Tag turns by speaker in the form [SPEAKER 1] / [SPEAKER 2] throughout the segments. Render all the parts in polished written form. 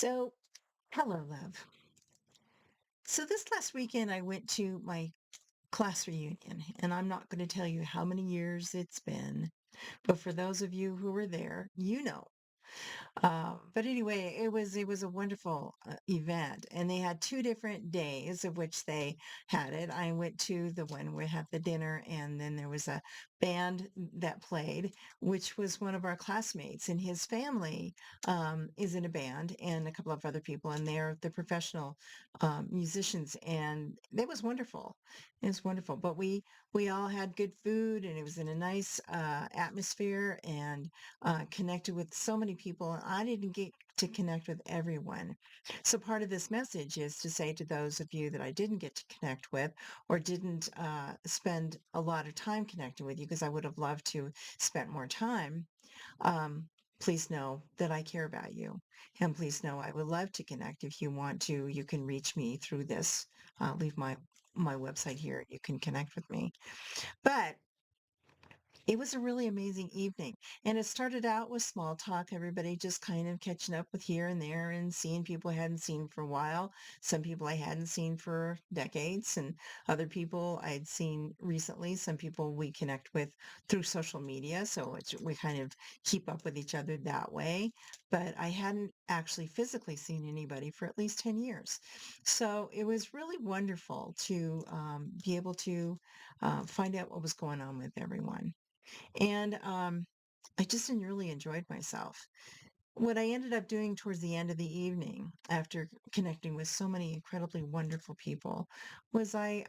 [SPEAKER 1] So, hello, love. So, this last weekend, I went to my class reunion, and I'm not going to tell you how many years it's been, but for those of you who were there, you know. But anyway, it was a wonderful event, and they had two different days of which they had it. I went to the one where we had the dinner, and then there was a band that played, which was one of our classmates, and his family is in a band, and a couple of other people, and they're the professional musicians, and it was wonderful. It was wonderful, but we all had good food, and it was in a nice atmosphere, and connected with so many people. And I didn't get to connect with everyone. So part of this message is to say to those of you that I didn't get to connect with or didn't spend a lot of time connecting with you, because I would have loved to spend more time, um, please know that I care about you. And please know I would love to connect. If you want to, you can reach me through this. Leave my website here. You can connect with me. But it was a really amazing evening, and it started out with small talk, everybody just kind of catching up with here and there and seeing people I hadn't seen for a while, some people I hadn't seen for decades, and other people I'd seen recently, some people we connect with through social media, so we kind of keep up with each other that way, but I hadn't actually physically seen anybody for at least 10 years. So it was really wonderful to be able to find out what was going on with everyone. And I just really enjoyed myself. What I ended up doing towards the end of the evening, after connecting with so many incredibly wonderful people, was I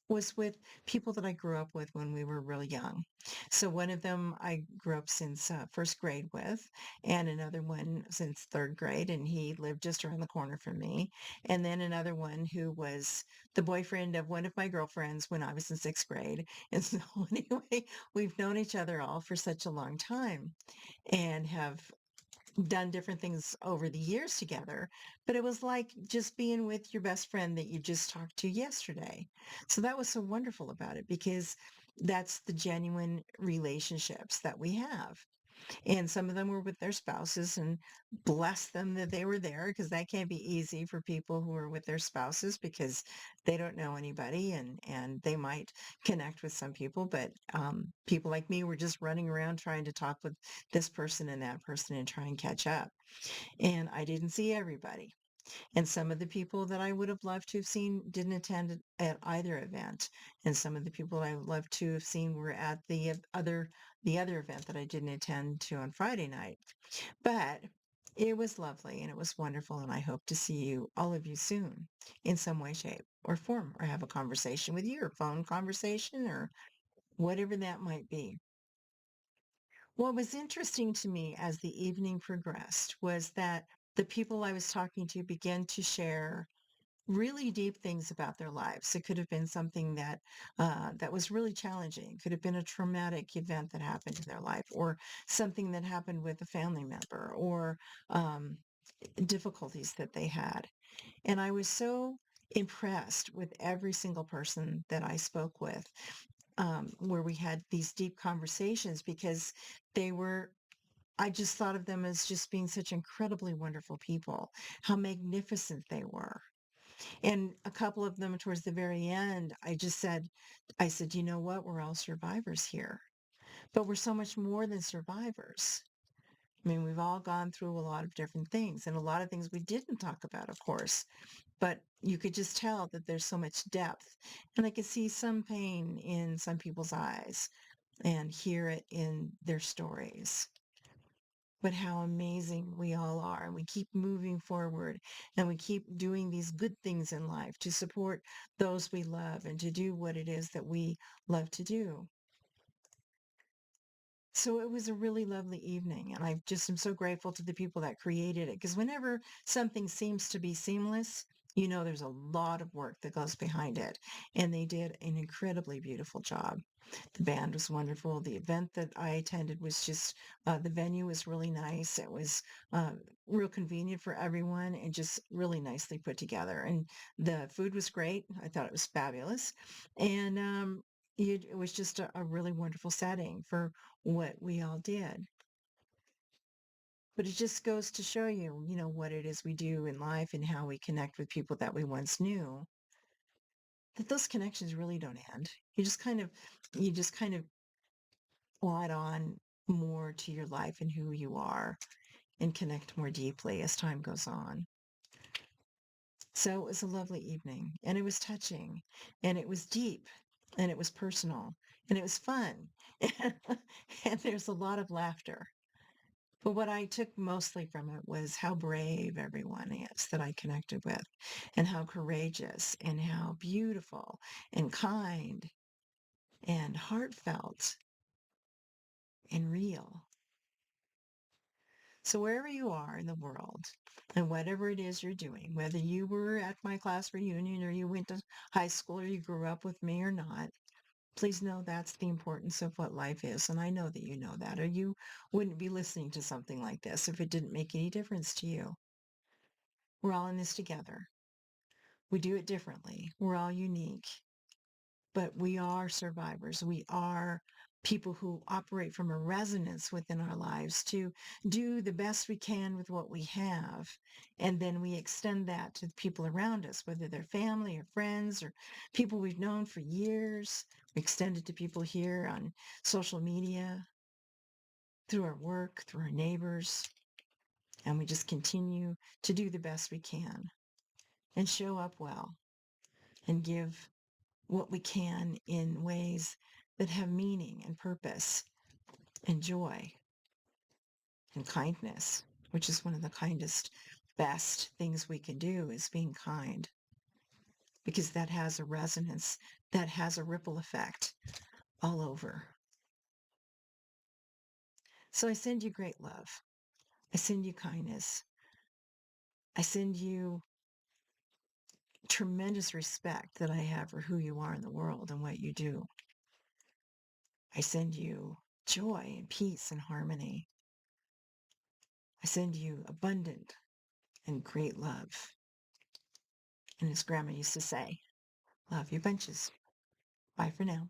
[SPEAKER 1] was with people that I grew up with when we were really young. So one of them I grew up since first grade with, and another one since third grade, and he lived just around the corner from me. And then another one who was the boyfriend of one of my girlfriends when I was in sixth grade. And so anyway, we've known each other all for such a long time and have done different things over the years together, but it was like just being with your best friend that you just talked to yesterday. So that was so wonderful about it, because that's the genuine relationships that we have. And some of them were with their spouses, and bless them that they were there, because that can't be easy for people who are with their spouses, because they don't know anybody, and they might connect with some people, but people like me were just running around trying to talk with this person and that person and try and catch up. And I didn't see everybody. And some of the people that I would have loved to have seen didn't attend at either event. And some of the people I would love to have seen were at the other event that I didn't attend to on Friday night. But it was lovely and it was wonderful. And I hope to see you, all of you, soon in some way, shape, or form, or have a conversation with you, or phone conversation, or whatever that might be. What was interesting to me as the evening progressed was that the people I was talking to began to share really deep things about their lives. It could have been something that was really challenging. It could have been a traumatic event that happened in their life, or something that happened with a family member, or um, difficulties that they had. And I was so impressed with every single person that I spoke with, where we had these deep conversations, because they were I just thought of them as just being such incredibly wonderful people, how magnificent they were. And a couple of them towards the very end, I said, you know what? We're all survivors here, but we're so much more than survivors. I mean, we've all gone through a lot of different things, and a lot of things we didn't talk about, of course, but you could just tell that there's so much depth. And I could see some pain in some people's eyes and hear it in their stories. But how amazing we all are. And we keep moving forward, and we keep doing these good things in life to support those we love and to do what it is that we love to do. So it was a really lovely evening. And I just am so grateful to the people that created it, because whenever something seems to be seamless, there's a lot of work that goes behind it. And they did an incredibly beautiful job. The band was wonderful. The event that I attended was the venue was really nice. It was uh, real convenient for everyone and just really nicely put together. And the food was great. I thought it was fabulous. And it was just a really wonderful setting for what we all did. But it just goes to show you, what it is we do in life and how we connect with people that we once knew, that those connections really don't end. You just kind of add on more to your life and who you are and connect more deeply as time goes on. So it was a lovely evening and it was touching and it was deep and it was personal and it was fun. And there's a lot of laughter. But what I took mostly from it was how brave everyone is that I connected with and how courageous and how beautiful and kind and heartfelt and real. So wherever you are in the world and whatever it is you're doing, whether you were at my class reunion or you went to high school or you grew up with me or not, please know that's the importance of what life is. And I know that you know that, or you wouldn't be listening to something like this if it didn't make any difference to you. We're all in this together. We do it differently. We're all unique. But we are survivors. We are people who operate from a resonance within our lives to do the best we can with what we have. And then we extend that to the people around us, whether they're family or friends or people we've known for years. We extend it to people here on social media, through our work, through our neighbors. And we just continue to do the best we can and show up well and give what we can in ways that have meaning and purpose and joy and kindness, which is one of the kindest, best things we can do is being kind because that has a resonance, that has a ripple effect all over. So I send you great love. I send you kindness. I send you tremendous respect that I have for who you are in the world and what you do. I send you joy and peace and harmony. I send you abundant and great love. And as Grandma used to say, love your bunches. Bye for now.